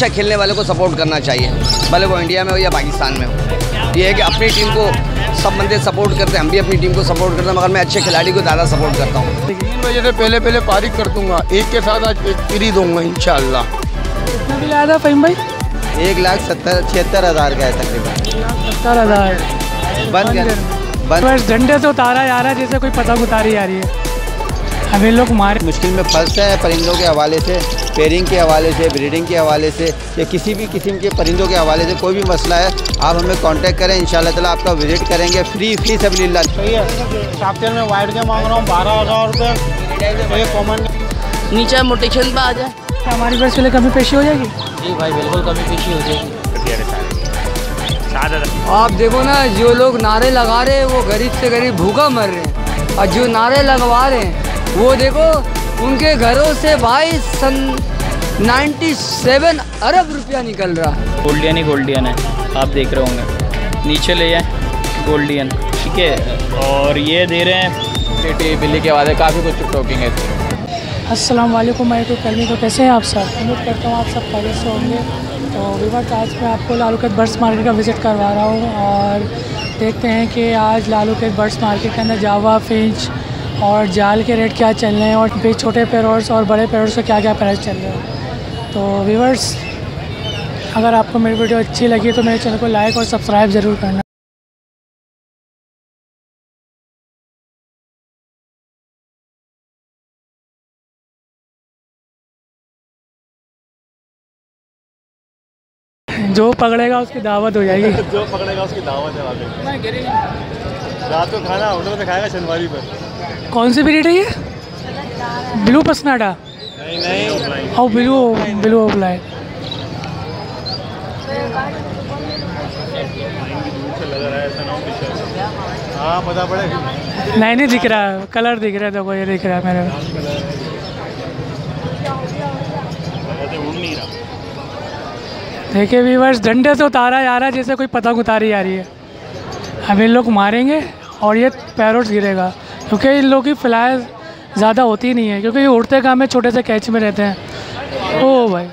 अच्छा खेलने वाले को सपोर्ट करना चाहिए, भले वो इंडिया में हो या पाकिस्तान में हो। ये है कि अपनी टीम को सब बंदे सपोर्ट करते हैं, हम भी अपनी टीम को सपोर्ट करते हैं, मगर मैं अच्छे खिलाड़ी को ज़्यादा सपोर्ट करता हूँ। 3 बजे से पहले फारिग कर दूंगा, एक के साथ आज एक फ्री दूंगा इंशाल्लाह। कितना बिल आया था फ़हीम भाई? 1,76,000 का है तकरीबन। 70,000 बंद बस झंडे से उतारा जा रहा है जैसे कोई पतंग उतारी जा रही है। अभी लोग मारे मुश्किल में फंसते हैं परिंदों के हवाले से, पेयरिंग के हवाले से, ब्रीडिंग के हवाले से या किसी भी किस्म के परिंदों के हवाले से। कोई भी मसला है आप हमें कांटेक्ट करें, इंशाल्लाह ताला आपका विजिट करेंगे फ्री सबलिल्लाह। सही है, कैप्टन में वाइट के मांग रहा हूँ 12,000 रुपये कॉमन। नीचे मोटेशन पे आ जाए, हमारी बस के लिए कमी पेशी हो जाएगी। जी भाई बिल्कुल कमी पेशी हो जाएगी। आप देखो ना, जो लोग नारे लगा रहे हैं वो गरीब से गरीब भूखा मर रहे हैं, और जो नारे लगवा रहे हैं वो देखो उनके घरों से भाई 97 अरब रुपया निकल रहा है। गोल्डियन ही गोल्डियन है, आप देख रहे होंगे नीचे ले जाए गोल्डियन, ठीक है। और ये दे रहे हैं बिल्ली के वादे, काफ़ी कुछ टॉकिंग है। अस्सलाम वालेकुम माइटू करनी, तो कैसे हैं आप सब? उम्मीद करता हूँ आप सब खैरियत से होंगे। तो विवाद आज मैं आपको लालूकेत बर्ड्स मार्केट का विज़िट करवा रहा हूँ और देखते हैं कि आज लालूकेत बर्ड्स मार्केट के अंदर जावा, फिंच और जाल के रेट क्या चल रहे हैं, और भी छोटे पैरोट्स और बड़े पैरोट्स के क्या क्या प्राइस चल रहे हैं। तो व्यूअर्स, अगर आपको मेरी वीडियो अच्छी लगी तो मेरे चैनल को लाइक और सब्सक्राइब ज़रूर करना। जो पकड़ेगा उसकी दावत हो जाएगी। जो पकड़ेगा उसकी दावत है वहाँ पे। रात को खाना होटल में खाएगा शनिवारी पर। कौन सी ब्रीड है ये? ब्लू पसनाडा? नहीं और ब्लू ओबलाई। हाँ पता पड़ेगा। नहीं दिख रहा है, कलर दिख रहा है, देखो ये दिख रहा है मेरे को। देखिए व्यूअर्स, डंडे से उतारा जा रहा है जैसे कोई पतंग उतारी जा रही है। अब इन लोग मारेंगे और ये पैरोट्स गिरेगा, क्योंकि इन लोगों की फ्लाई ज़्यादा होती नहीं है, क्योंकि ये उड़ते काम में छोटे से कैच में रहते हैं। ओ भाई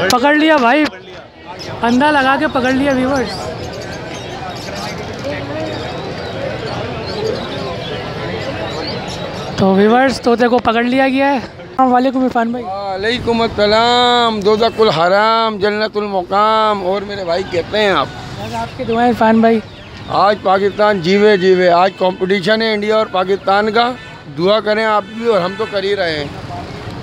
पकड़ लिया भाई, अंधा लगा के पकड़ लिया व्यूअर्स। तो व्यूअर्स, तोते को पकड़ लिया गया है। वालेकुम इरफान भाई। वालेकुम अस्सलाम। दोज़खुल हराम जन्नतुल मुकाम। और मेरे भाई कहते हैं आप? आपकी दुआएं इरफान भाई। आज पाकिस्तान जीवे, आज कंपटीशन है इंडिया और पाकिस्तान का। दुआ करें आप भी और हम तो कर ही रहे हैं,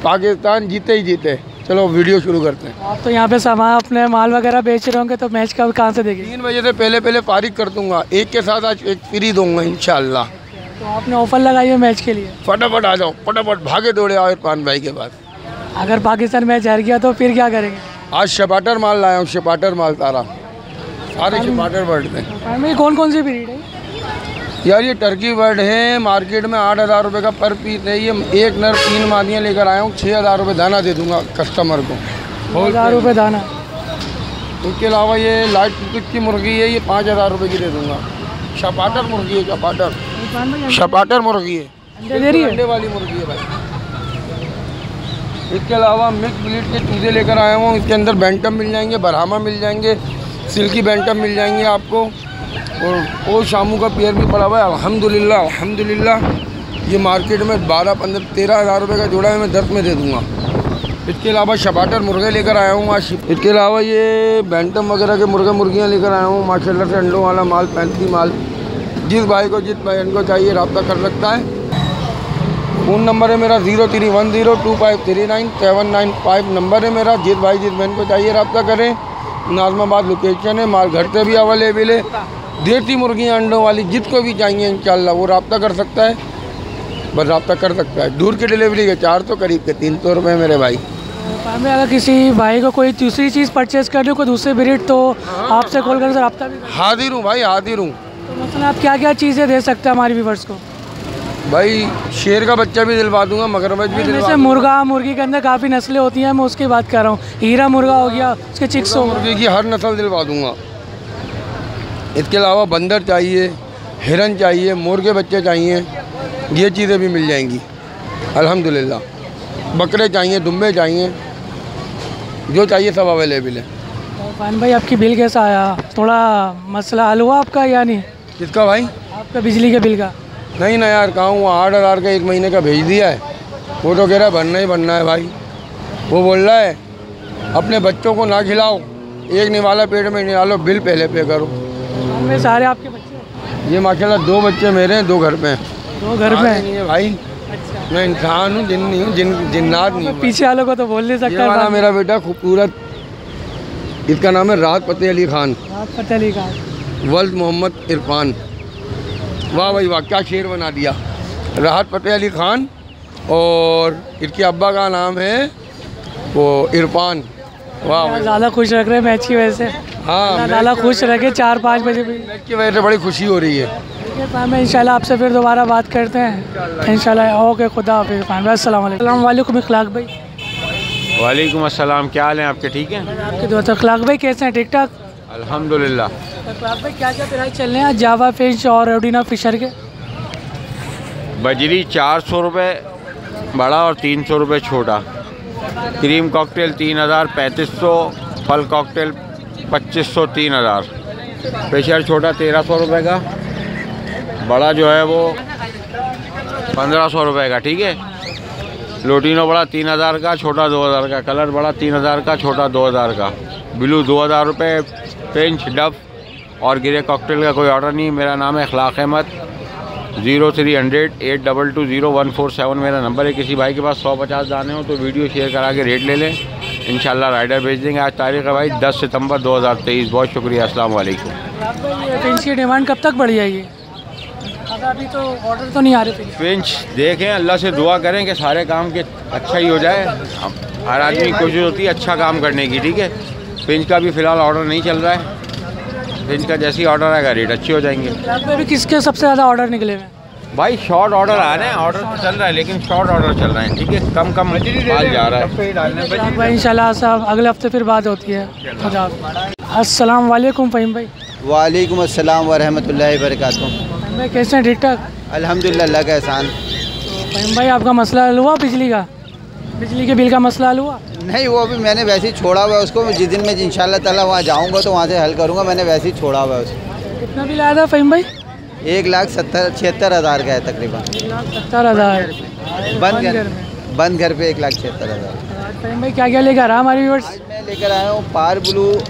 पाकिस्तान जीते ही जीते। चलो वीडियो शुरू करते हैं। आप तो यहाँ पे सामान अपने माल वगैरह बेच रहे होंगे, तो मैच का कहाँ से देखेंगे? 3 बजे से पहले फारिग कर दूंगा, एक के साथ आज एक फ्री दूंगा इंशाल्लाह। तो आपने ऑफर लगाई है मैच के लिए? फटाफट आ जाओ, फटाफट भागे दौड़े आओ इरफान भाई के पास। अगर पाकिस्तान मैच हार गया तो फिर क्या करेंगे? आज शपाटर माल लाया हूँ, शपाटर माल तारा, सारे शपाटर बर्ड थे। कौन कौन सी ब्रीड है यार? ये टर्की बर्ड है, मार्केट में 8,000 रुपये का पर पीस है। ये एक नर 3 मादियाँ लेकर आया हूँ, 6,000 रुपये दाना दे दूँगा कस्टमर को। 1,000 रुपये दाना। उसके अलावा ये लाइट कुछ की मुर्गी है, ये 5,000 रुपये की दे दूँगा। शपाटर मुर्गी है, शपाटर मुर्गी है, अंडे दे रही है, अंडे वाली मुर्गी है भाई। इसके अलावा मिक्स ब्रीड के चूज़े लेकर आया हूँ, इसके अंदर बैंटम मिल जाएंगे, बरहामा मिल जाएंगे, सिल्की बैंटम मिल जाएंगे आपको, और शामू का पेयर भी पड़ा हुआ है। अल्हम्दुलिल्लाह ये मार्केट में 12, 15, 13,000 रुपये का जोड़ा है, मैं 10 में दे दूँगा। इसके अलावा शपाटर मुर्गे लेकर आया हूँ आज। इसके अलावा ये बैंटम वगैरह के मुर्गियाँ लेकर आया हूँ माशाल्लाह से, अंडों वाला माल, फैंसी माल। जिस भाई को चाहिए रब्ता कर सकता है। फ़ोन नंबर है मेरा 0310253979 नंबर है मेरा। जिस बहन को चाहिए रब्ता करें। नाज़माबाद लोकेशन है, माल घर से भी अवेलेबल है। देसी मुर्गियाँ अंडों वाली जिसको भी चाहिए इंशाल्लाह वो रब्ता कर सकता है, बस रब्ता कर सकता है। दूर की डिलीवरी के 400, करीब के 300 रुपये मेरे भाई। में अगर किसी भाई को कोई दूसरी चीज़ परचेज़ करनी हो, कोई दूसरी ब्रीड, तो आपसे कॉल कर रब्ता भी हाजिर हूँ भाई, हाजिर हूँ। तो मतलब आप क्या क्या चीज़ें दे सकते हैं हमारे व्यूअर्स को? भाई शेर का बच्चा भी दिलवा दूंगा, मगरमच्छ भी दिलवा दूंगा। मुर्गा मुर्गी के अंदर काफ़ी नस्लें होती हैं, मैं उसकी बात कर रहा हूँ। हीरा मुर्गा हो गया, उसके चिक्स हो, मुर्गी की हर नस्ल दिलवा दूंगा। इसके अलावा बंदर चाहिए, हिरन चाहिए, मोर के बच्चे चाहिए, ये चीज़ें भी मिल जाएंगी अल्हम्दुलिल्लाह। बकरे चाहिए, दुम्बे चाहिए, जो चाहिए सब अवेलेबल है। तो फ़ाहिम भाई आपकी बिल कैसा आया? थोड़ा मसला हल हुआ आपका या नहीं? किसका भाई? आपका बिजली के बिल का? नहीं ना यार, कहाँ हुआ, 8,000 का 1 महीने का भेज दिया है। वो तो कह रहा है भरना ही भरना है भाई। वो बोल रहा है अपने बच्चों को ना खिलाओ, एक निवाला पेट में निकालो, बिल पहले पे करो। में सारे आपके बच्चे? ये माशाल्लाह 2 बच्चे मेरे हैं, 2 घर पे हैं। 2 घर पे नहीं है भाई। अच्छा। मैं इंसान हूँ, जिन नहीं हूँ, जिन्नात नहीं हूँ। पीछे वालों को तो बोल नहीं ये सकता। वाला मेरा बेटा खूबसूरत, इसका नाम है राहत फ़तेह अली खान, राहत फ़तेह अली खान, वल्द मोहम्मद इरफान। वाह भाई वाह, क्या शेर बना दिया। राहत फ़तेह अली खान और इसके अब्बा का नाम है वो इरफान। वाह भाई, ज़्यादा खुश रख रहे हैं मैच की वजह से। हाँ ज़्यादा खुश रखे 4-5 बजे भी। मैच की वजह से बड़ी खुशी हो रही है। मैं इंशाल्लाह आपसे फिर दोबारा बात करते हैं इंशाल्लाह। ओके, खुदा हाफिज़। अस्सलाम वालेकुम इखलाक भाई। वालेकुम अस्सलाम, क्या हाल है आपके? ठीक हैं आपके दोस्त इखलाक भाई कैसे हैं? ठीक ठाक अल्हम्दुलिल्लाह। इखलाक भाई क्या क्या प्राइस चल रहे हैं जावा फिश और एडिना फिशर के? बजरी 400 रुपये बड़ा और 300 रुपये छोटा। क्रीम कॉकटेल 3000 3500, फल कॉकटेल 2500 3000। फिशर छोटा 1300 रुपये का, बड़ा जो है वो 1500 रुपये का। ठीक है, लोटिनो बड़ा 3000 का, छोटा 2000 का। कलर बड़ा 3000 का, छोटा 2000 का। ब्लू 2000 रुपये। पिंच, डफ और गिरे कॉकटेल का कोई ऑर्डर नहीं। मेरा नाम है इखलाक अहमद। 0300 822 0147 मेरा नंबर है। किसी भाई के पास 150 दाने हो तो वीडियो शेयर करा के रेट ले लें, इंशाल्लाह राइडर भेज देंगे। आज तारीख़ है भाई 10 सितंबर 2023। बहुत शुक्रिया, अस्सलाम वालेकुम। फिंच की डिमांड कब तक बढ़ जाएगी? अभी तो ऑर्डर तो नहीं आ रहे। फिंच देखें, अल्लाह से दुआ करें कि सारे काम के अच्छा ही हो जाए। हर आदमी की कोशिश होती है अच्छा काम करने की। ठीक है, फिंच का भी फ़िलहाल ऑर्डर नहीं चल रहा है। फिंच का जैसे ही ऑर्डर आएगा रेट अच्छे हो जाएंगे। अभी किसके सबसे ज़्यादा ऑर्डर निकले हुए? भाई शॉर्ट ऑर्डर आ रहे हैं, ऑर्डर तो चल रहा है लेकिन शॉर्ट ऑर्डर चल रहे हैं। ठीक है, कम माल जा रहा है भाई। इंशाल्लाह साहब अगले हफ्ते फिर बात होती है। अस्सलाम वालेकुम फ़हीम भाई। वालेकुम अस्सलाम व रहमतुल्लाहि व बरकातुहू। भाई कैसे हैं? ठीक ठाक अल्हम्दुलिल्लाह, अल्लाह का एहसान। फ़हीम भाई आपका मसला हल हुआ बिजली का? बिजली के बिल का मसला हल हुआ? नहीं, वो अभी मैंने वैसे ही छोड़ा हुआ है उसको। जिस दिन मैं इंशाल्लाह ताला वहाँ जाऊँगा तो वहाँ से हल करूँगा। मैंने वैसे ही छोड़ा हुआ है उसको। कितना बिल आया था फ़हीम भाई? 1,76,000 का है तकरीबन। 1,70,000 बंद घर पे 1,76,000। फ़हीम भाई क्या क्या लेकर आया हमारे व्यूअर्स? मैं लेकर आया हूँ पार ब्लू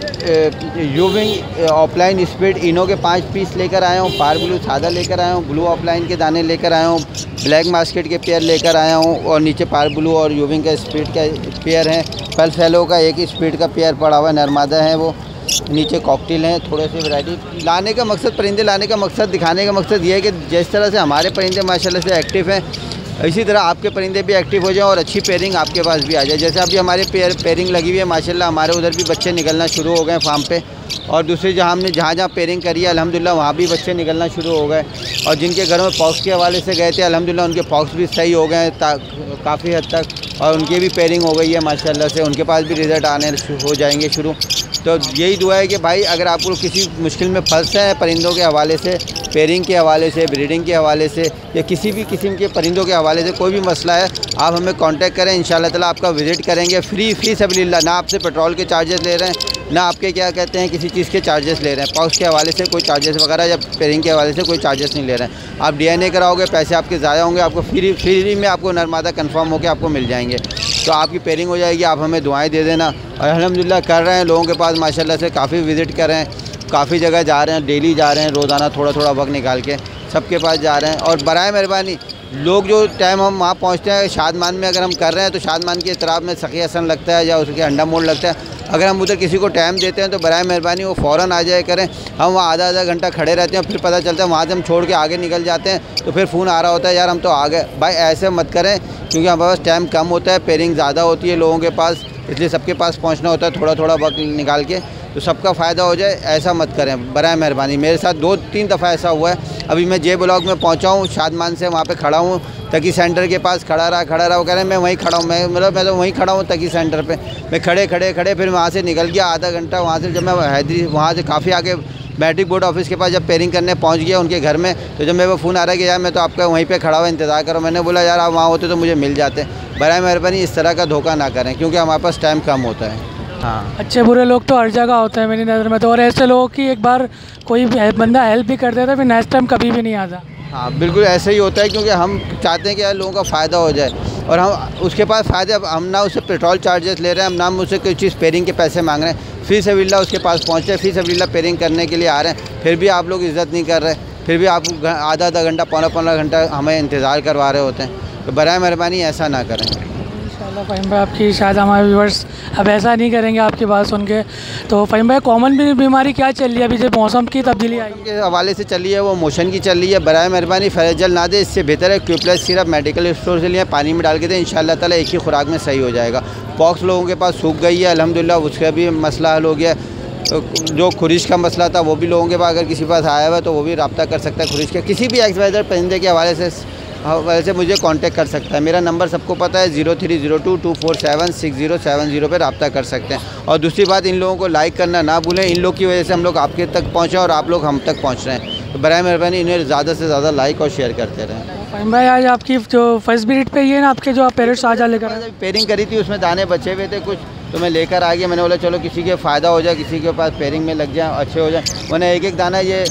यूविंग ऑफलाइन स्पीड इनो के 5 पीस लेकर आया हूँ। पार ब्लू सादा लेकर आया हूँ। ब्लू ऑफलाइन के दाने लेकर आया हूँ। ब्लैक मास्केट के पेयर लेकर आया हूँ और नीचे पार ब्लू और यूविंग का स्पीड का पेयर है। पल फैलो का एक स्पीड का पेयर पड़ा हुआ है, नरमादा है वो। नीचे कॉकटेल हैं, थोड़े से वैरायटी लाने का मकसद, परिंदे लाने का मकसद, दिखाने का मकसद ये है कि जिस तरह से हमारे परिंदे माशाल्लाह से एक्टिव हैं, इसी तरह आपके परिंदे भी एक्टिव हो जाएं और अच्छी पेयरिंग आपके पास भी आ जाए। जैसे अभी हमारे पेयरिंग लगी हुई है माशाल्लाह, हमारे उधर भी बच्चे निकलना शुरू हो गए फार्म पे। और दूसरी जहाँ पेयरिंग करी है अल्हम्दुलिल्लाह वहाँ भी बच्चे निकलना शुरू हो गए। और जिनके घरों में पॉक्स के हवाले से गए थे अल्हम्दुलिल्लाह उनके पॉक्स भी सही हो गए काफ़ी हद तक, और उनकी भी पेयरिंग हो गई है माशाल्लाह से। उनके पास भी रिज़ल्ट आने हो जाएंगे शुरू। तो यही दुआ है कि भाई अगर आप लोग किसी मुश्किल में फंसे हैं परिंदों के हवाले से, पेयरिंग के हवाले से, ब्रीडिंग के हवाले से, या किसी भी किस्म के परिंदों के हवाले से कोई भी मसला है, आप हमें कांटेक्ट करें। इंशाल्लाह ताला आपका विज़िट करेंगे फ्री सबलिल्लाह। ना आपसे पेट्रोल के चार्जेस ले रहे हैं, ना आपके क्या कहते हैं किसी चीज़ के चार्जेस ले रहे हैं। पॉक्स के हवाले से कोई चार्जेस वगैरह या पेयरिंग के हवाले से कोई चार्जेस नहीं ले रहे हैं। आप DNA कराओगे, पैसे आपके ज़ाया होंगे, आपको फ्री में आपको नरमादा कन्फर्म होकर आपको मिल जाएंगे। तो आपकी पेयरिंग हो जाएगी। आप हमें दुआएं दे देना। और अल्हम्दुलिल्लाह कर रहे हैं, लोगों के पास माशाल्लाह से काफ़ी विज़िट कर रहे हैं, काफ़ी जगह जा रहे हैं, डेली जा रहे हैं, रोज़ाना थोड़ा वक्त निकाल के सबके पास जा रहे हैं। और बराए मेहरबानी लोग जो टाइम हम वहाँ पहुँचते हैं शादमान में, अगर हम कर रहे हैं तो शादमान की इतराब में सखी हसन लगता है या उसके अंडा मोड़ लगता है। अगर हम उधर किसी को टाइम देते हैं तो बराए मेहरबानी वो फ़ौरन आ जाए करें। हम वहाँ आधा घंटा खड़े रहते हैं, फिर पता चलता है वहाँ से हम छोड़ के आगे निकल जाते हैं तो फिर फ़ोन आ रहा होता है यार हम तो आ गए। भाई ऐसे मत करें, क्योंकि हमारे पास टाइम कम होता है, पेयरिंग ज़्यादा होती है लोगों के पास, इसलिए सबके पास पहुँचना होता है थोड़ा वक्त निकाल के, तो सबका फ़ायदा हो जाए। ऐसा मत करें बराए मेहरबानी। मेरे साथ 2-3 दफ़ा ऐसा हुआ है। अभी मैं जे ब्लॉक में पहुंचा हूँ, शादमान से वहाँ पे खड़ा हूँ, तकी सेंटर के पास खड़ा रहा। वो कह रहे हैं मैं वहीं खड़ा हूँ। मैं तो वहीं खड़ा हूँ तकी सेंटर पे। मैं खड़े फिर वहाँ से निकल गया आधा घंटा। वहाँ से जब मैं हैदरी वहाँ से काफ़ी आगे मैट्रिक बोर्ड ऑफिस के पास जब पेयरिंग करने पहुँच गया उनके घर में, तो जब मेरे को फ़ोन आ रहा है कि यार मैं तो आपका वहीं पर खड़ा हुआ इंतज़ार करो। मैंने बोला यार आप वहाँ होते तो मुझे मिल जाते। बराए मेहरबानी इस तरह का धोखा ना करें, क्योंकि हमारे पास टाइम कम होता है। हाँ। अच्छे बुरे लोग तो हर जगह होते हैं मेरी नज़र में तो, और ऐसे लोगों की एक बार कोई बंदा हेल्प भी कर देता है फिर नेक्स्ट टाइम कभी भी नहीं आता। हाँ बिल्कुल ऐसे ही होता है, क्योंकि हम चाहते हैं कि यार लोगों का फ़ायदा हो जाए, और हम उसके पास फ़ायदे, अब हम ना उससे पेट्रोल चार्जेस ले रहे हैं, हम ना उससे कोई चीज़ पेयरिंग के पैसे मांग रहे हैं, फी सबिल्ला उसके पास पहुँचे, फी सबिल्ला पेयरिंग करने के लिए आ रहे हैं, फिर भी आप लोग इज़्ज़त नहीं कर रहे, फिर भी आप आधा घंटा पौना घंटा हमें इंतज़ार करवा रहे होते हैं। तो बराए मेहरबानी ऐसा ना करें। इंशाल्लाह फ़हीम भाई, आपकी शायद हमारे व्यूअर्स अब ऐसा नहीं करेंगे आपकी बात सुन के। तो फ़हीम भाई, कॉमन बीमारी क्या चल रही है अभी, जब मौसम की तब्दीली आई के हवाले से चली है वो मोशन की चल रही है। बराए मेहरबानी फैजल ना दे, इससे बेहतर है क्यूप्लेस सिरप मेडिकल स्टोर से लिए, पानी में डाल के दें, इंशाल्लाह ताला एक ही खुराक में सही हो जाएगा। पॉक्स लोगों के पास सूख गई है अल्हम्दुलिल्लाह, उसका भी मसला हल हो गया। तो जो खुरिश का मसला था वो भी लोगों के पास, अगर किसी पास आया हुआ है तो वो भी रब्ता कर सकता है खुरिश के, किसी भी एक्सवाइजर परिंदे के हवाले से मुझे कांटेक्ट कर सकता है। मेरा नंबर सबको पता है 0302247607 पे रब्ता कर सकते हैं। और दूसरी बात, इन लोगों को लाइक करना ना भूलें, इन लोग की वजह से हम लोग आपके तक पहुँचे और आप लोग हम तक पहुँच रहे हैं। तो बराए मेहरबानी इन्हें ज़्यादा से ज़्यादा लाइक और शेयर करते रहें। फ़हीम भाई, आज आपकी जो फर्स्ट ब्रीड पे ये ना आपके जो आप पेरेंट्स आजा लेकर आए, पेयरिंग करी थी उसमें दाने बचे हुए थे कुछ, तो मैं लेकर आ गया। मैंने बोला चलो किसी के फ़ायदा हो जाए, किसी के पास पेयरिंग में लग जाए, अच्छे हो जाए। मैंने एक दाना ये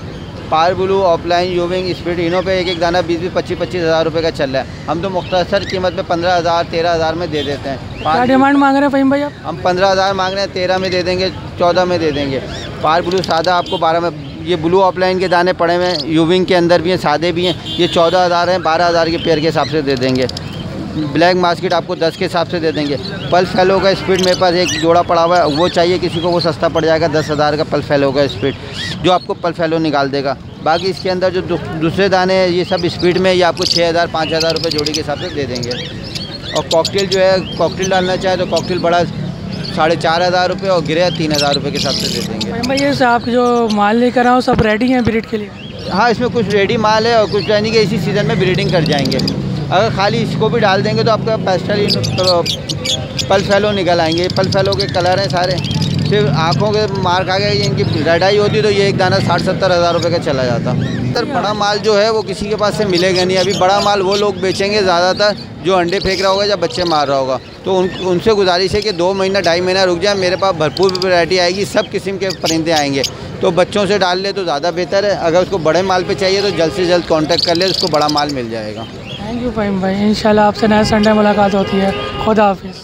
पार ब्लू ऑफलाइन यूविंग स्पीड इनों पे एक दाना 20-25 हज़ार रुपये का चल रहा है। हम तो मुख्तसर कीमत में 15,000-13,000 में दे देते हैं। क्या डिमांड मांग रहे हैं फ़हीम भाई आप? हम 15,000 मांग रहे हैं, 13 में दे देंगे, 14 में दे देंगे। पार ब्लू सादा आपको 12 में, ये ब्लू ऑफलाइन के दाने पड़े हुए हैं, यूविंग के अंदर भी हैं, सादे भी हैं, ये 14,000 हैं, 12,000 के पेयर के हिसाब से दे देंगे। ब्लैक मास्केट आपको 10 के हिसाब से दे देंगे। पल्स फैलो का स्पीड मेरे पास एक जोड़ा पड़ा हुआ है, वो चाहिए किसी को, वो सस्ता पड़ जाएगा 10,000 का पल्स फैलो का स्पीड, जो आपको पल्स फैलो निकाल देगा। बाकी इसके अंदर जो दूसरे दाने हैं ये सब स्पीड में, ये आपको 6,000-5,000 रुपये जोड़ी के हिसाब से दे देंगे। और कॉकटेल जो है, कॉकटेल डालना चाहे तो कॉकटेल बड़ा 4,500 रुपये और गिरे 3,000 रुपये के हिसाब से दे देंगे। भाई ये आप जो माल लेकर आओ सब रेडी हैं ब्रीड के लिए? हाँ, इसमें कुछ रेडी माल है और कुछ यानी कि इसी सीज़न में ब्रीडिंग कर जाएंगे। अगर खाली इसको भी डाल देंगे तो आपका पेस्टल पल फैलो निकल आएंगे। पल फैलो के कलर हैं सारे, सिर्फ आँखों के मार्क आ गए, इनकी रेडाई होती तो ये एक दाना 60-70 हज़ार रुपये का चला जाता। सर बड़ा माल जो है वो किसी के पास से मिलेगा नहीं। अभी बड़ा माल वो लोग बेचेंगे ज़्यादातर जो अंडे फेंक रहा होगा या बच्चे मार रहा होगा, तो उनसे गुजारिश है कि 2 महीना 2.5 महीना रुक जाए, मेरे पास भरपूर वैरायटी आएगी, सब किस्म के परिंदे आएंगे। तो बच्चों से डाल ले तो ज़्यादा बेहतर है। अगर उसको बड़े माल पे चाहिए तो जल्द से जल्द कांटेक्ट कर ले, उसको बड़ा माल मिल जाएगा। थैंक यू फ़हीम भाई, इंशाल्लाह आपसे नेक्स्ट संडे मुलाकात होती है। खुदा हाफिज़।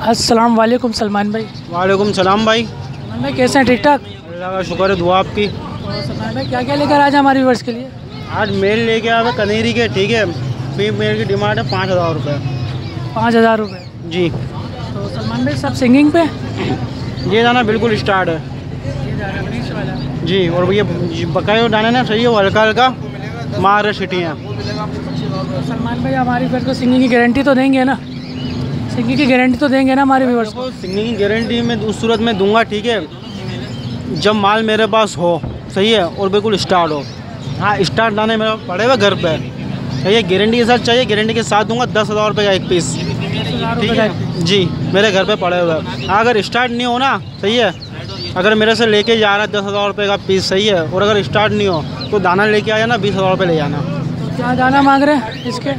अस्सलाम वालेकुम सलमान भाई। वालेकुम सलाम भाई। सलमान भाई कैसे हैं? ठीक ठाक, अल्लाह का शुक्र है, दुआ आपकी। सलमान भाई क्या क्या लेकर आज हमारे व्यूअर्स के लिए? आज मेल लेके आए कनेरी के, ठीक है। फीमेल की डिमांड है 5,000 रुपये। 5,000 रुपये जी। तो सलमान भाई सब सिंगिंग पे? ये दाना बिल्कुल स्टार्ट है जी। और ये बकाया दाना ना सही है, वो हल्का हल्का मार सिटी हैं। सलमान भाई हमारी व्यूअर्स को सिंगिंग की गारंटी तो देंगे ना? सिंगिंग की गारंटी तो देंगे ना हमारे व्यूअर्स को? सिंगिंग की गारंटी मैं उस सूरत में दूंगा, ठीक है, जब माल मेरे पास हो, सही है, और बिल्कुल स्टार्ट हो। हाँ, स्टार्ट दाने मेरे पड़े हुए घर पे, ये गारंटी के साथ चाहिए, गारंटी के साथ दूंगा 10,000 रुपये का एक पीस, ठीक है जी, मेरे घर पे पड़े हुए। हाँ, अगर स्टार्ट नहीं हो ना, सही है, अगर मेरे से लेके जा रहा है 10,000 रुपये का पीस, सही है, और अगर स्टार्ट नहीं हो तो दाना लेके आ जाना, 20,000 रुपये ले जाना। क्या दाना मांग रहे हैं इसके?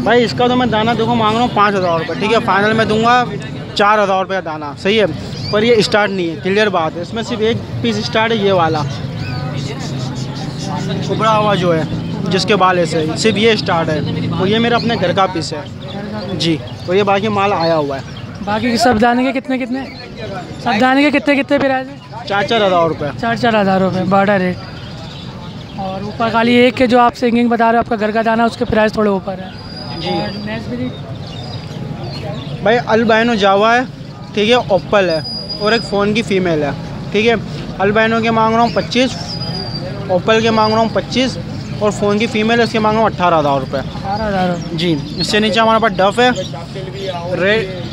भाई इसका तो मैं दाना देखो मांग रहा हूँ 5,000 रुपये, ठीक है, फाइनल में दूंगा 4,000 रुपये का दाना, सही है, पर ये स्टार्ट नहीं है, क्लियर बात है। इसमें सिर्फ एक पीस स्टार्ट है, ये वाला उबड़ा हुआ जो है जिसके बाल ऐसे, सिर्फ ये स्टार्ट है, और ये मेरा अपने घर का पीस है जी, और ये बाकी माल आया हुआ है। बाकी सब दाने के कितने कितने? सब दाने के कितने कितने प्राइस है? 4-4 हज़ार रुपये। 4-4 हज़ार रुपये बॉर्डर रेट। और ऊपर खाली एक के जो आप सिंगिंग बता रहे हो आपका घर का दाना, उसके प्राइस थोड़े ऊपर है जी। नेक्स्ट ब्रीड भाई अल्बाइनो जावा है, ठीक है, ओप्पल है, और एक फ़ोन की फ़ीमेल है, ठीक है। अल्बाइनो के मांग रहा हूँ 25, ओप्पल के मांग रहा हूँ 25, और फ़ोन की फ़ीमेल है उसके मांग रहा हूँ 18,000 रुपये। 18,000 जी। इससे नीचे हमारे पास डफ़ है,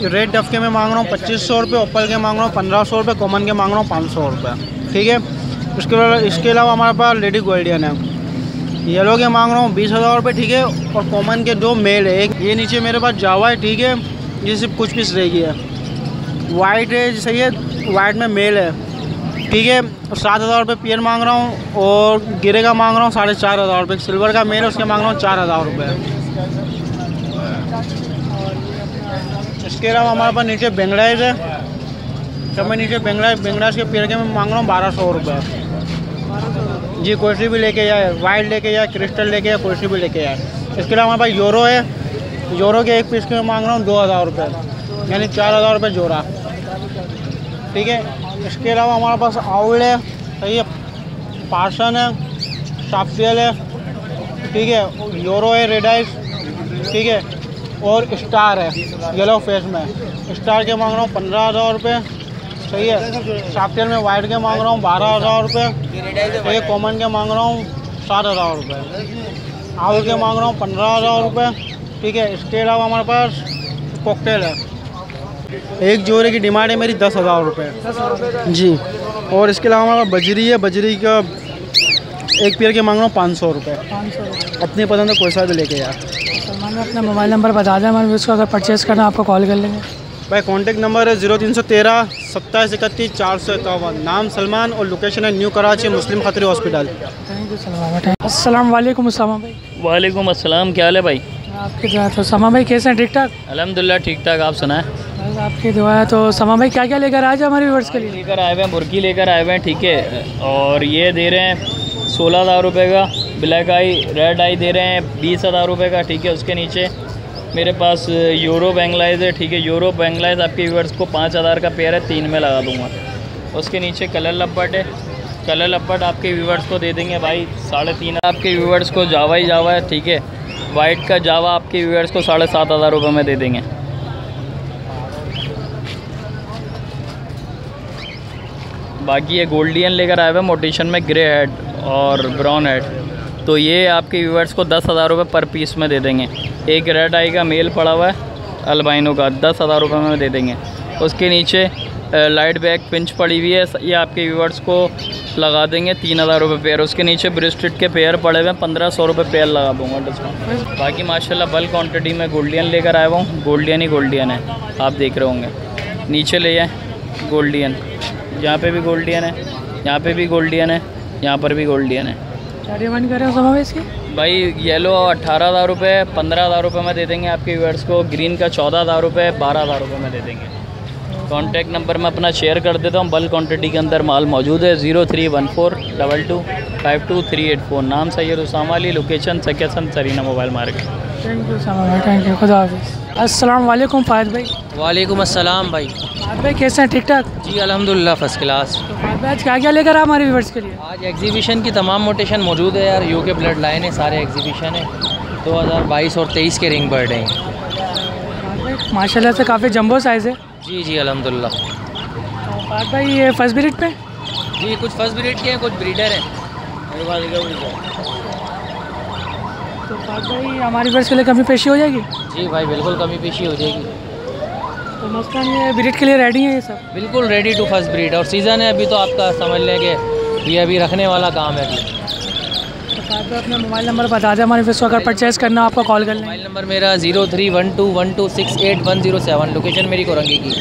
रेड डफ़ के मैं मांग रहा हूँ 2,500 रुपये, ओप्पल के मांग रहा हूँ 1,500 रुपये, कॉमन के मांग रहा हूँ 500 रुपये, ठीक है। इसके अलावा हमारे पास लेडी गोल्डियन है, येलो के मांग रहा हूँ 20,000 रुपये, ठीक है, और कॉमन के 2 मेल है। एक ये नीचे मेरे पास जावा है, ठीक है, ये सिर्फ कुछ पीस रह गई है, वाइट है, सही है, वाइट में मेल है, ठीक है, 7,000 रुपये पेयर मांग रहा हूँ, और गिरे का मांग रहा हूँ 4,500 रुपये, सिल्वर का मेल है उसके मांग रहा हूँ 4,000 रुपये। इसके अलावा हमारे पास नीचे बेंगलाइज है, सब मैं नीचे बेंगलास के पेयर के मैं मांग रहा हूँ 1200 रुपये। जी कोई सी भी लेके जाए, वाइट लेके जाए, क्रिस्टल लेके जाए, कोई सी भी लेके जाए। इसके अलावा हमारे पास यूरो है, यूरो के एक पीस के मैं मांग रहा हूँ 2000 रुपये, यानी 4000 रुपये जोड़ा। ठीक है, इसके अलावा हमारे पास आउल है, सही है, पार्सन है, शाफ्टियल है, ठीक है, यूरो है, रेड आइस, ठीक है, और स्टार है येलो फेस में। स्टार के मांग रहा हूँ 15,000 रुपये, सही है। शाफ्टियल में वाइट के मांग रहा हूँ 12,000 रुपये, ठीक है। कॉमन के मांग रहा हूँ 7,000 रुपये, आउल के मांग रहा हूँ 15,000 रुपये, ठीक है। इसके अलावा हमारे पास कॉकटेल है, एक जोड़े की डिमांड है मेरी 10,000 रुपये जी। और इसके अलावा हमारा बजरी है, बजरी का एक पेयर के मांग रहा हूँ 500 रुपये, अपनी पसंद है कोई सा भी लेके यार। सलमान ने अपना मोबाइल नंबर बता दें, हमारे उसको अगर परचेज़ करना आपको कॉल कर लेंगे। भाई कॉन्टैक्ट नंबर है 0313 27 31 451, नाम सलमान और लोकेशन है new Karachi Muslim Khatri hospital. Thank you Salman. अस्सलाम वालेकुम उसामा भाई। वालेकुम अस्सलाम, क्या हाल है भाई? आपकी दुआ तो समा भाई कैसे हैं? ठीक ठाक अल्हम्दुलिल्लाह ठीक ठाक, आप सुनाएं? बस आपकी दुआ है। तो समा भाई क्या क्या लेकर आए हमारे व्यूअर्स के लिए? लेकर आए हुए हैं, बुर्की लेकर आए हुए हैं, ठीक है। और ये दे रहे हैं 16,000 रुपये का, ब्लैक आई रेड आई दे रहे हैं 20,000 रुपये का, ठीक है। उसके नीचे मेरे पास यूरो बेंगलाइज है, ठीक है। यूरो बेंगलाइज आपके व्यूअर्स को 5,000 का पेयर है, 3 में लगा दूँगा। उसके नीचे कलर लपट है, कलर लपट आपके व्यूअर्स को दे देंगे भाई 3.5। आपके व्यूअर्स को जावा ही जावा है, ठीक है। वाइट का जावा आपके व्यूअर्स को 7,500 रुपये में दे देंगे। बाकी ये गोल्डियन लेकर आए हुए मोटेशन में, ग्रे हेड और ब्राउन हेड, तो ये आपके व्यूअर्स को 10,000 रुपये पर पीस में दे देंगे। एक रेड आई का मेल पड़ा हुआ है अल्बाइनो का, 10,000 रुपये में दे देंगे। उसके नीचे लाइट बैक पिंच पड़ी हुई है, ये आपके व्यूअर्स को लगा देंगे 3,000 रुपये पेयर। उसके नीचे ब्रेस्टेड के पेयर पड़े हुए हैं, 1,500 रुपये पेयर लगा दूँगा डिस्काउंट। बाकी माशाल्लाह बल्क क्वांटिटी में गोल्डियन लेकर आया हूँ, गोल्डियन ही गोल्डियन है, आप देख रहे होंगे। नीचे ले जाएँ गोल्डियन, यहाँ पे भी गोल्डियन है, यहाँ पे भी गोल्डियन है, यहाँ पर भी गोल्डियन है। क्या डिमांड कर रहे हो समा भाई इसकी? भाई येलो 18,000 रुपये, 15,000 रुपये में दे देंगे आपके व्यूअर्स को। ग्रीन का 14,000 रुपये, 12,000 रुपये में दे देंगे। कॉन्टैक्ट नंबर मैं अपना शेयर कर देता हूँ, बल्क क्वांटिटी के अंदर माल मौजूद है। 031422523884, नाम सैयद उसामा अली, लोकेशन सकेसन सरीना mobile market. Thank you Sama भाई, थैंक यू, खुदा हाफिज़। अस्सलाम वालेकुम फ़ायद भाई। वालेकुम अस्सलाम भाई। फ़ायद भाई कैसे हैं? ठीक ठाक जी अल्हम्दुलिल्लाह फर्स्ट क्लास। तो फ़ायद भाई आज क्या क्या लेकर आए हमारे व्यूअर्स के लिए? आज एग्जीबिशन की तमाम मोटेशन मौजूद है यार, यूके ब्लड लाइन है, सारे एग्जीबिशन है। 2022 और 23 के रिंग बर्ड हैं माशाल्लाह से, काफ़ी जंबो साइज़ है। जी जी अल्हम्दुलिल्लाह। तो फ़ायद भाई ये फर्स्ट ब्रीड पे? जी कुछ फर्स्ट ब्रीड के हैं, कुछ ब्रीडर हैं। तो फ़ायद भाई हमारे व्यूअर्स के लिए कमी पेशी हो जाएगी? जी भाई बिल्कुल कमी पेशी हो जाएगी। तो मसलन ये ब्रीड के लिए रेडी है ये सब? बिल्कुल रेडी टू फर्स्ट ब्रीड, और सीज़न है अभी, तो आपका समझ लें कि ये अभी रखने वाला काम है अभी। तो फ़ायद भाई अपना मोबाइल नंबर बता दें हमारे व्यूअर्स को, अगर परचेज़ करना आपको कॉल कर लें। मोबाइल नंबर मेरा 03121268 लोकेशन मेरी कोरंगी की।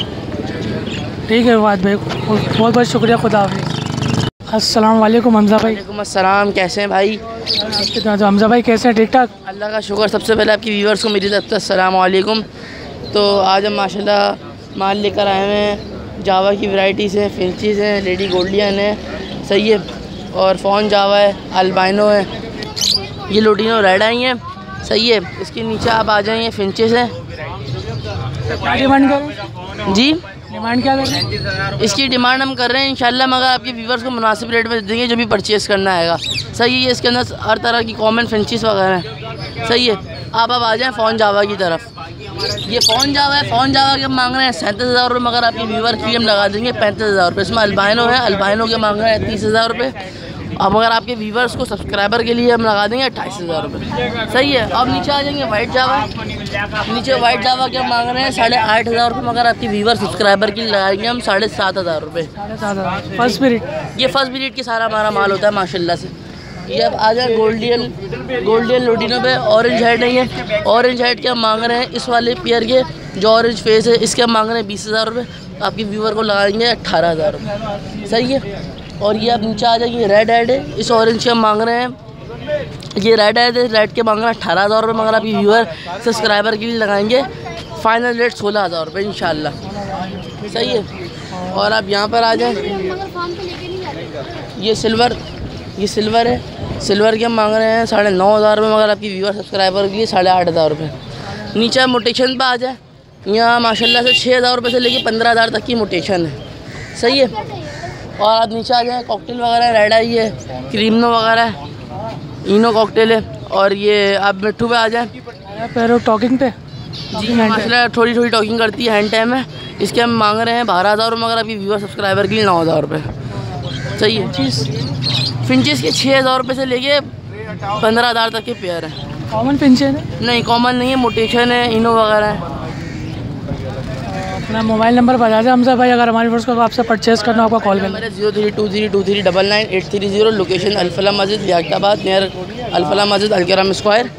ठीक है फ़ायद भाई, बहुत बहुत शुक्रिया, खुदा हाफिज़। अस्सलाम वालेकुम हमज़ा भाई। वालेकुम अस्सलाम, कैसे हैं भाई? तो हमज़ा भाई कैसे हैं? ठीक ठाक अल्लाह का शुक्र। सबसे पहले आपकी व्यूअर्स को मेरी तरफ से अस्सलाम वालेकुम। तो आज हम माशाल्लाह माल लेकर आए हुए हैं, जावा की वैरायटीज़ हैं, फिंचीज़ हैं, लेडी गोल्डियन है, सही है, और फ़ॉन जावा है, अल्बाइनो है, ये लोटिनो रेड आई हैं, सही है। इसके नीचे आप आ जाएँ, फिंचेस हैं। डिमांड करें जी, डिमांड क्या कर रहे हैं? इसकी डिमांड हम कर रहे हैं इंशाल्लाह, मगर आपके व्यूवर्स को मुनासिब रेट में दे देंगे जो भी परचेज़ करना आएगा, सही है। इसके अंदर हर तरह की कॉमन फिंचेस वगैरह हैं, सही है। आप अब आ जाएँ फ़ॉन जावा की तरफ। ये फ़ॉन जावा है, फ़ॉन जावा के मांग रहे हैं 37,000 रुपये, मगर आपके व्यूवर की हम लगा देंगे 35,000 रुपये। इसमें अल्बाइनो है, अल्बाइनो के मांग रहे हैं 30,000 रुपये, अब अगर आपके व्यूवर्स को सब्सक्राइबर के लिए हम लगा देंगे 28,000 रुपये, सही है। अब नीचे आ जाएंगे वाइट जावा, नीचे वाइट जावा के मांग रहे हैं 8,500 रुपये, मगर आपके व्यूवर सब्सक्राइबर के लिए लगाएंगे हम 7,500 रुपये। फर्स्ट ब्रीड, ये फर्स्ट ब्रीड के सारा हमारा माल होता है माशाल्लाह से। ये अब आ जाए गोल्डियन लोटिनो पे, ऑरेंज हेड नहीं है, ऑरेंज हेड के हम मांग रहे हैं इस वाले पेयर के जो ऑरेंज फेस है, इसके हम मांग रहे हैं 20,000 रुपये, आपके व्यूवर को लगाएंगे 18,000 रुपये, सही है। और ये अब नीचे आ जाएगी रेड हेड है, इस ऑरेंज के हम मांग रहे हैं, ये रेड हेड है, रेड के मांग रहे हैं 18,000 रुपये, मगर आपकी व्यूवर सब्सक्राइबर के लिए लगाएंगे फाइनल रेट 16,000 रुपये इंशाल्लाह, सही है। और आप यहाँ पर आ जाएँ। ये सिल्वर है। सिल्वर के हम मांग रहे हैं 9,500 रुपये, मगर आपकी व्यूअर सब्सक्राइबर के लिए 8,500 रुपये। नीचे मोटेशन पर आ जाए, यहाँ माशाल्लाह से 6,000 रुपये से लेके 15,000 तक की मोटेशन है। सही है। और आप नीचे आ जाएँ, कॉकटेल वगैरह रेड आई है, क्रीमनो वगैरह है, इनो कॉकटेल है। और ये आप मिट्टू पे आ जाएँ, पैरो टॉकिंग पे जी माशाल्लाह थोड़ी टॉकिंग करती है, हैंड टाइम है। इसके हम मांग रहे हैं 12,000 रुपये, मगर आपकी व्यूअर सब्सक्राइबर के लिए 9,000 रुपये। सही है। फिंचेस के 6,000 रुपये से लेके 15,000 तक के पेयर हैं। कॉमन फिंचेस है? नहीं, कॉमन नहीं है, मोटेशन है, इनो वगैरह है। अपना मोबाइल नंबर बता दें हमसे भाई, अगर हमारी व्यूअर्स को आपसे परचेज़ करना आपका कॉल करना है। 032023999830। लोकेशन अल-फलाह मस्जिद लियाकताबाद, नियर अल-फलाह मस्जिद अल-करम स्क्वायर।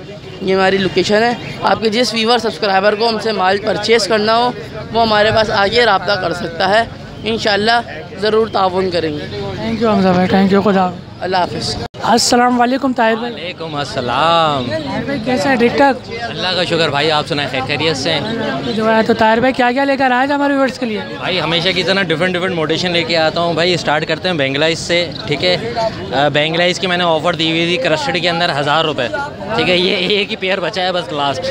ये हमारी लोकेशन है। आपके जिस व्यूअर सब्सक्राइबर को हमसे माल परचेज़ करना हो वो हमारे पास आके रब्ता कर सकता है। इंशाल्लाह ज़रूर ताउन करेंगे। थैंक यू हमजा भाई, थैंक यू, खुदा अल्लाह हाफ़िज़। अस्सलाम वालेकुम ताहिर भाई। वालेकुम अस्सलाम। ताहिर भाई कैसे हैं, ठीक ठाक? अल्लाह का शुक्र भाई, आप सुनाए खैरियत से? जो है तो ताहिर भाई क्या क्या लेकर आए थे हमारे व्यूअर्स के लिए? भाई हमेशा की तरह डिफरेंट मोडेशन लेके आता हूँ भाई। स्टार्ट करते हैं बेंगलाइज से, ठीक है। बेंगलाइज की मैंने ऑफ़र दी हुई थी क्रस्टड के अंदर 1,000 रुपये, ठीक है। ये एक ही पेयर बचा है बस लास्ट,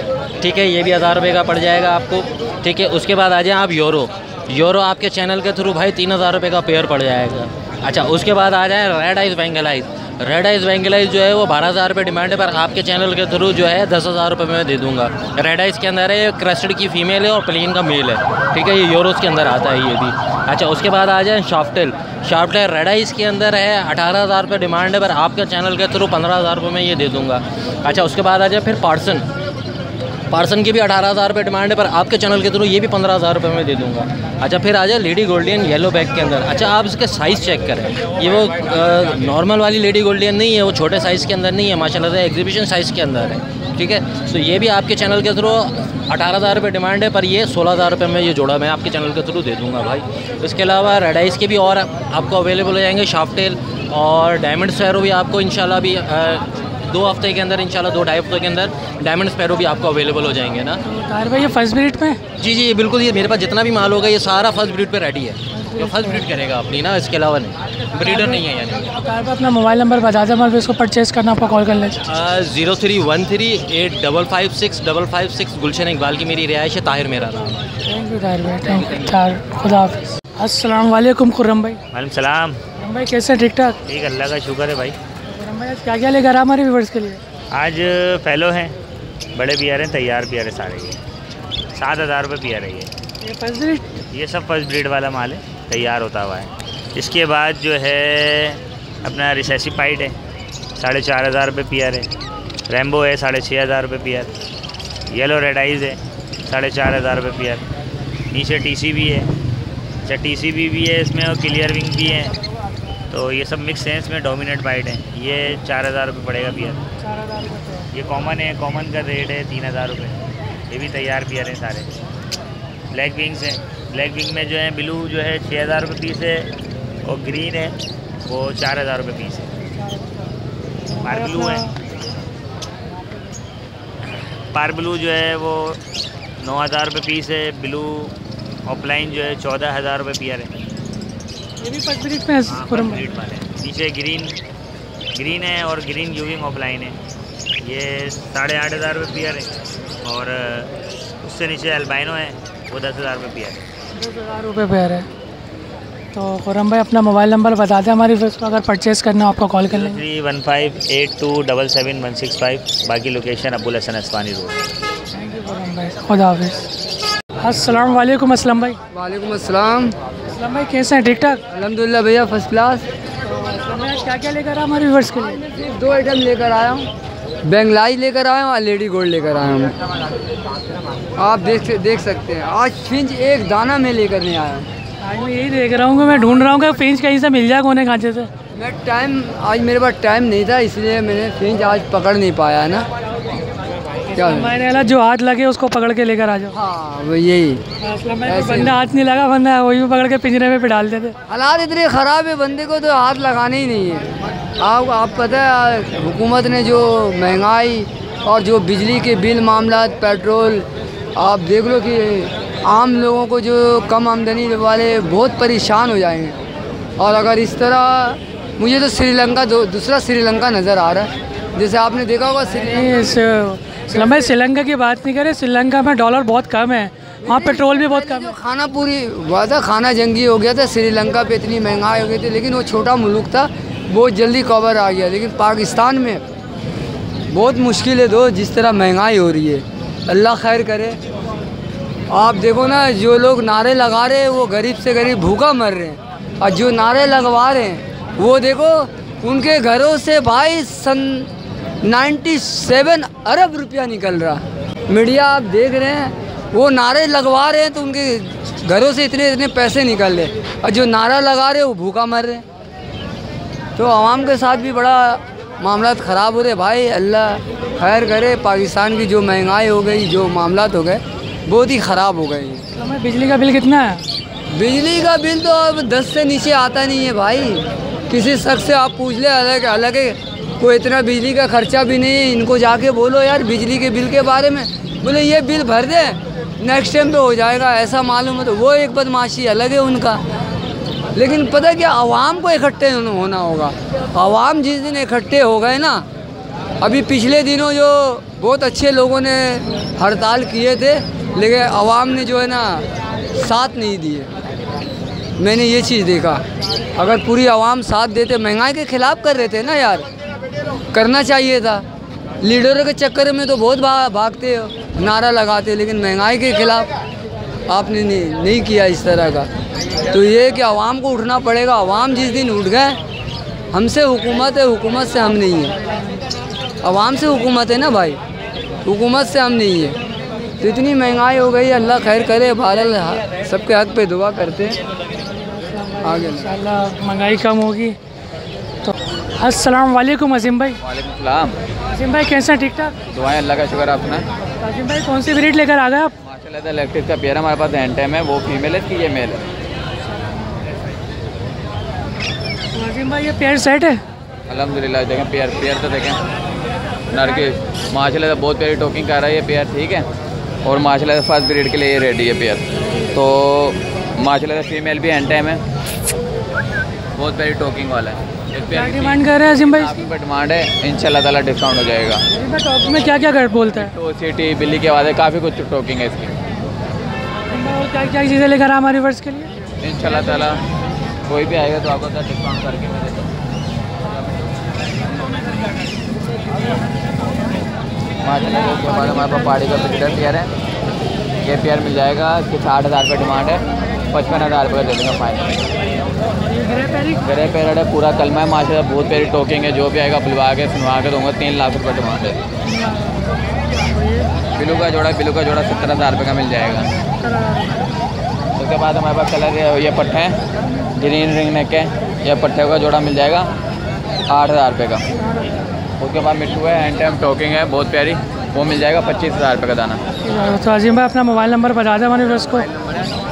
ठीक है। ये भी 1,000 रुपये का पड़ जाएगा आपको, ठीक है। उसके बाद आ जाएँ आप यूरो आपके चैनल के थ्रू भाई 3,000 रुपये का पेयर पड़ जाएगा। अच्छा, उसके बाद आ जाए रेड आइज़ बेंगलाइज जो है वो 12,000 रुपये डिमांड है, पर आपके चैनल के थ्रू जो है 10,000 रुपये में दे दूंगा। रेड आइज़ के अंदर है, क्रस्टड की फ़ीमेल है और प्लेन का मेल है, ठीक है। ये यूरोस के अंदर आता है ये भी। अच्छा, उसके बाद आ जाए शाफ्टेल रेड आइज़ के अंदर है, 18,000 रुपये डिमांड है, पर आपके चैनल के थ्रू 15,000 रुपये में ये दे दूँगा। अच्छा, उसके बाद आ जाए फिर पार्सन की भी 18,000 रुपये डिमांड है, पर आपके चैनल के थ्रू ये भी 15,000 रुपये में दे दूंगा। अच्छा, फिर आ जाए लेडी गोल्डियन येलो बैग के अंदर। अच्छा, आप इसके साइज़ चेक करें, ये वो नॉर्मल वाली लेडी गोल्डियन नहीं है, वो छोटे साइज़ के अंदर नहीं है, माशाल्लाह से एग्जीबिशन साइज़ के अंदर है, ठीक है। तो ये भी आपके चैनल के थ्रू 18,000 रुपये डिमांड है, पर ये 16,000 रुपये में ये जोड़ा मैं आपके चैनल के थ्रू दे दूँगा भाई। इसके अलावा रेड आइज़ के भी और आपको अवेलेबल हो जाएंगे, शाफ्टेल और डायमंड स्पैरो भी आपको इंशाल्लाह भी 2 हफ्ते के अंदर, इंशाल्लाह 2-2.5 हफ्ते के अंदर डायमंड स्पैरो भी आपको अवेलेबल हो जाएंगे ना। ताहिर भाई ये फर्स्ट ब्रीड में? जी बिल्कुल। ये मेरे पास जितना भी माल होगा ये सारा फर्स्ट ब्रीड पे रेडी है, जो फर्स्ट ब्रीड करेगा अपनी ना, इसके अलावा नहीं, ब्रीडर नहीं है यानी। ताहिर भाई अपना मोबाइल नंबर बता दें हमारे, इसको परचेज़ करना आपको कॉल कर लें। 0313855656 गुलशन इकबाल की मेरी रिहाइश है, ताहिर मेरा नाम। थैंक यू ताहिर भाई, थैंक यू, खुदा हाफ़िज़। अस्सलाम वालेकुम खुर्रम भाई। वालेकुम सलाम। खुर्रम भाई कैसे, ठीक ठाक? ठीक, अल्लाह का शुक्र है भाई। खुर्रम भाई क्या क्या लेकर आ हमारे व्यूअर्स के लिए? आज फैलो हैं, बड़े बियर हैं, तैयार बियर है सारे। ये 7,000 रुपये बियर है। ये फर्स्ट ब्रीड? ये सब फर्स्ट ब्रीड वाला माल है, तैयार होता हुआ है। इसके बाद जो है अपना रिसेसी पाइड है, 4,500 रुपये पियर है। रैम्बो है 6,500 रुपये पियर। येलो रेड आइज़ है 4,500 रुपये पियर। नीचे TCB है, अच्छा TCB भी है इसमें, और क्लियर विंग भी है। तो ये सब मिक्स हैं, इसमें डोमिनेट वाइट है। ये 4,000 रुपये पड़ेगा पियर। ये कॉमन है, कॉमन का रेट है 3,000 रुपये। ये भी तैयार पियर हैं सारे। ब्लैक विंग्स हैं, ब्लैक विंग में जो है ब्लू जो है 6,000 रुपये पीस है, और ग्रीन है वो 4,000 रुपये पीस है। पार ब्लू जो है वो 9,000 रुपये पीस है। ब्लू ऑफलाइन जो है 14,000 रुपये पियर है। ये भी फर्स्ट ब्रीड में है? ब्रीड वाले। नीचे ग्रीन है और ग्रीन यूविंग ऑफलाइन है, ये 8,500 रुपये पियर है। और उससे नीचे अल्बाइनो है, वो 10,000 रुपये पियर है। 10,000 रुपये पेयर है। तो खुर्रम भाई अपना मोबाइल नंबर बता दें हमारी, फिर अगर परचेज़ करना हो आपको कॉल कर लेंगे। 31582777165। बाकी लोकेशन अब्बुल हसन अस्वानी रोड। थैंक यू खुर्रम भाई, खुदा हाफ़िज़। अस्सलाम वालेकुम असलम भाई। वालेकुम अस्सलाम। असलम भाई कैसे हैं, ठीक ठाक? अल्हम्दुलिल्लाह भैया, फर्स्ट क्लास। क्या क्या लेकर आया हमारे व्यूअर्स के लिए? 2 आइटम लेकर आया हूँ, बेंगलाई लेकर आया हूँ और लेडी गोल्ड लेकर आया हूँ। आप देख सकते हैं, आज फिंच एक दाना में लेकर नहीं आया हूँ। आज मैं यही देख रहा हूँ कि मैं ढूंढ रहा हूँ कि फिंच कहीं से मिल जाए कोने खांचे से। आज मेरे पास टाइम नहीं था, इसलिए मैंने फिंच आज पकड़ नहीं पाया है ना। क्या मैंने जो हाथ लगे उसको पकड़ के लेकर आ जाओ। हाँ वो यही। बंदा हाथ नहीं लगा, बंदा वही पकड़ के पिंजरे में डाल देते। हालात इतने ख़राब है, बंदे को तो हाथ लगाने ही नहीं है। आप पता है हुकूमत ने जो महंगाई और जो बिजली के बिल मामला, पेट्रोल, आप देख लो कि आम लोगों को जो कम आमदनी वाले बहुत परेशान हो जाएंगे। और अगर इस तरह, मुझे तो श्रीलंका दूसरा श्रीलंका नज़र आ रहा है। जैसे आपने देखा होगा मैं श्रीलंका की बात नहीं कर रहे, श्रीलंका में डॉलर बहुत कम है, वहाँ पेट्रोल भी बहुत कम है। खाना पूरी हुआ था, खाना जंगी हो गया था, श्रीलंका पे इतनी महंगाई हो गई थी, लेकिन वो छोटा मुल्क था, बहुत जल्दी कवर आ गया। लेकिन पाकिस्तान में बहुत मुश्किल है जिस तरह महंगाई हो रही है, अल्लाह खैर करे। आप देखो ना, जो लोग नारे लगा रहे हैं वो गरीब से गरीब भूखा मर रहे हैं, और जो नारे लगवा रहे हैं वो देखो उनके घरों से भाई 97 अरब रुपया निकल रहा। मीडिया आप देख रहे हैं, वो नारे लगवा रहे हैं तो उनके घरों से इतने पैसे निकल रहे, और जो नारा लगा रहे हैं वो भूखा मर रहे हैं। तो आवाम के साथ भी बड़ा मामला ख़राब हो रहे भाई, अल्लाह खैर करे। पाकिस्तान की जो महंगाई हो गई, जो मामला हो गए, बहुत ही ख़राब हो गए। तो बिजली का बिल कितना है? बिजली का बिल तो अब 10 से नीचे आता नहीं है भाई। किसी शख्स से आप पूछ ले, हालांकि कोई इतना बिजली का खर्चा भी नहीं है। इनको जाके बोलो यार बिजली के बिल के बारे में, बोले ये बिल भर दे, नेक्स्ट टाइम पे हो जाएगा, ऐसा मालूम है। तो वो एक बदमाशी अलग है उनका। लेकिन पता क्या, आवाम को इकट्ठे होना होगा। आवाम जिस दिन इकट्ठे हो गए ना, अभी पिछले दिनों जो बहुत अच्छे लोगों ने हड़ताल किए थे, लेकिन आवाम ने जो है ना साथ नहीं दिए। मैंने ये चीज़ देखा, अगर पूरी आवाम साथ देते, महंगाई के ख़िलाफ़ कर रहे थे ना यार, करना चाहिए था। लीडरों के चक्कर में तो बहुत भागते हो, नारा लगाते, लेकिन महंगाई के ख़िलाफ़ आपने नहीं किया इस तरह का। तो ये कि आवाम को उठना पड़ेगा। आवाम जिस दिन उठ गए, हमसे हुकूमत है, हुकूमत से हम नहीं है। आवाम से हुकूमत है ना भाई, हुकूमत से हम नहीं है। तो इतनी महंगाई हो गई, अल्लाह खैर करे। बहरहाल सबके हक़ पे दुआ करते हैं, आगे इंशाल्लाह महंगाई कम होगी। तो अस्सलाम वालेकुम अज़ीम भाई। वालेकुम सलाम। अज़ीम भाई कैसे हैं? ठीक ठाक, दुआएं अल्लाह का शुक्र। आपने अज़ीम भाई कौन सी ब्रीड लेकर आ गए आप? माशाल्लाह इलेक्ट्रिक का पेयर हमारे पास हैंड टाइम है, वो फीमेल है कि ये मेल है? अज़ीम भाई ये पेयर सेट है? अल्हम्दुलिल्लाह। देखें पेयर तो देखें, नर के माशाल्लाह बहुत प्यारी टोकिंग कर रहा है ये पेयर, ठीक है। और माशाल्लाह फर्स्ट ब्रीड के लिए ये रेडी है पेयर। तो माशाल्लाह फीमेल भी हैंड टाइम है, बहुत प्यारी टोकिंग वाला है। क्या डिमांड कर रहे हैं अज़ीम भाई? आपकी पर डिमांड है, इंशाल्लाह ताला डिस्काउंट हो जाएगा। टॉप में क्या क्या कर बोलता है? तो सिटी बिल्ली के बाद काफ़ी कुछ टोकिंग है इसकी। और क्या क्या चीज़ें लेकर आए हमारे व्यूअर्स के लिए? इंशाल्लाह ताला कोई भी आएगा तो आपको डिस्काउंट करके मैं देता हूँ। माशाल्लाह उसके बाद हमारे पास पहाड़ी का ब्रीडर पेयर है, ये पेयर मिल जाएगा। इसकी 60,000 रुपये डिमांड है, 55,000 रुपये दे देंगे फाइनल। ग्रे पैरेट है, पूरा कलमा है माशाल्लाह, बहुत प्यारी टोकिंग है। जो भी आएगा बुलवा के सुनवा के दूँगा। 3 लाख रुपये डिमांड है। बिलू का जोड़ा 70,000 रुपये का मिल जाएगा। उसके बाद हमारे पास कलर ये पट्टे हैं, ग्रीन रिंग नेक है, यह पट्टे का जोड़ा मिल जाएगा 8,000 रुपये का। उसके बाद मिट्टू है, हैंड टाइम टोकिंग है, बहुत प्यारी, वो मिल जाएगा 25,000 रुपये का दाना। तो अज़ीम भाई अपना मोबाइल नंबर बता दें हमारे व्यूअर्स को।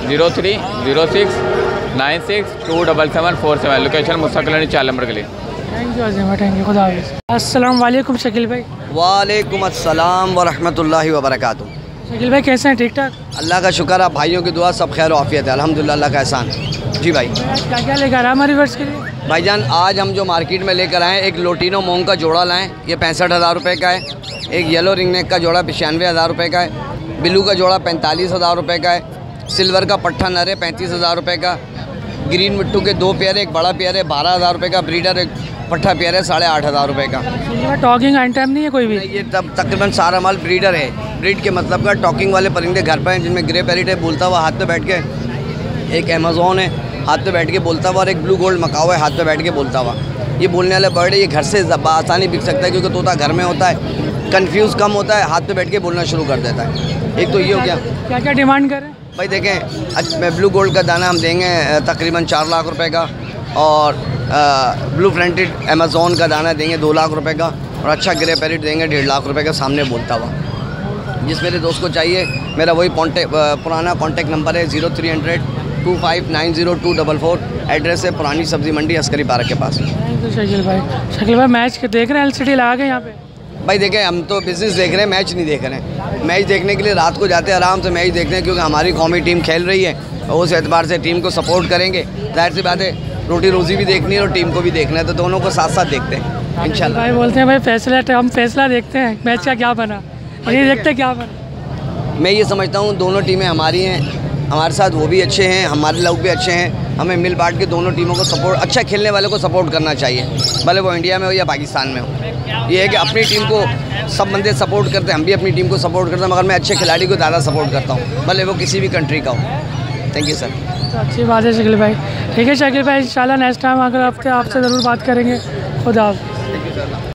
0306962747, लोकेशन मुस्तकल 4 नंबर के लिए। थैंक यू अज़ीम भाई, थैंक यू, खुदा हाफ़िज़। अस्सलाम वालेकुम शकील भाई। वालेकुम अस्सलाम व रहमतुल्लाहि व बरकातुहू। शकील भाई कैसे हैं? ठीक ठाक, अल्लाह का शुक्र है, भाइयों की दुआ, सब खैर आफियत है, अल्हम्दुलिल्लाह, अल्लाह का एहसान। जी भाई, क्या क्या लेकर आए हमारे व्यूअर्स के लिए? भाईजान आज हम जो मार्केट में लेकर आए, एक लोटिनो मोंग का जोड़ा लाएँ, ये 65,000 रुपये का है। एक येलो रिंग नेक का जोड़ा 95,000 रुपये का है। बिलू का जोड़ा 45,000 रुपये का है। सिल्वर का पट्ठा नर है 35,000 रुपये का। ग्रीन मिट्टू के 2 पेयर है, एक बड़ा पेयर है 12,000 रुपये का। ब्रीडर एक पट्ठा पेयर है 8,500 रुपये का। टॉकिंग एंड टाइम नहीं है कोई भी? ये तब तकरीबन सारा माल ब्रीडर है। ब्रीड के मतलब का टॉकिंग वाले परिंदे घर पर हैं, जिनमें ग्रे पैरेट है बोलता हुआ हाथ पे बैठ के, एक अमेज़ॉन है हाथ पे बैठ के बोलता हुआ, और एक ब्लू गोल्ड मकाओ है हाथ पे बैठ के बोलता हुआ। ये बोलने वाला बर्ड है, ये घर से आसानी बिक सकता है, क्योंकि तोता घर में होता है, कंफ्यूज कम होता है, हाथ पे बैठ के बोलना शुरू कर देता है। एक तो ये हो गया। क्या क्या डिमांड करें भाई? देखें, ब्लू गोल्ड का दाना हम देंगे तकरीबन 4 लाख रुपए का, और ब्लू फ्रंटेड अमेज़ॉन का दाना देंगे 2 लाख रुपए का, और अच्छा ग्रे पैरेट देंगे 1.5 लाख रुपए का, सामने बोलता हुआ। जिस मेरे दोस्त को चाहिए, मेरा वही पुराना कॉन्टैक्ट नंबर है 0300-2590-244। एड्रेस है पुरानी सब्ज़ी मंडी अस्करी पार्क के पास। शकील भाई, शकील भाई मैच के देख रहे हैं, LCD लगा के यहाँ पे? भाई देखें, हम तो बिज़नेस देख रहे हैं, मैच नहीं देख रहे हैं। मैच देखने के लिए रात को जाते हैं, आराम से मैच देखते हैं, क्योंकि हमारी कौमी टीम खेल रही है और उस एतबार से टीम को सपोर्ट करेंगे। जाहिर सी बात है, रोटी रोज़ी भी देखनी है और टीम को भी देखना है, तो दोनों को साथ साथ देखते हैं इंशाल्लाह। भाई बोलते हैं भाई फैसला, हम फैसला देखते हैं, मैच का क्या बना, नहीं देखते क्या बना। मैं ये समझता हूँ दोनों टीमें हमारी हैं, हमारे साथ वो भी अच्छे हैं, हमारे लोग भी अच्छे हैं। हमें मिल बांट के दोनों टीमों को सपोर्ट, अच्छा खेलने वाले को सपोर्ट करना चाहिए, भले वो इंडिया में हो या पाकिस्तान में हो। ये है कि अपनी टीम को सब बंदे सपोर्ट करते हैं, हम भी अपनी टीम को सपोर्ट करते हैं, मगर मैं अच्छे खिलाड़ी को ज़्यादा सपोर्ट करता हूँ, भले वो किसी भी कंट्री का हो। Thank you sir. तो अच्छी बात है शकील भाई। ठीक है शकील भाई, इंशाल्लाह नेक्स्ट टाइम अगर आपसे ज़रूर बात करेंगे। खुदा हाफ़िज़।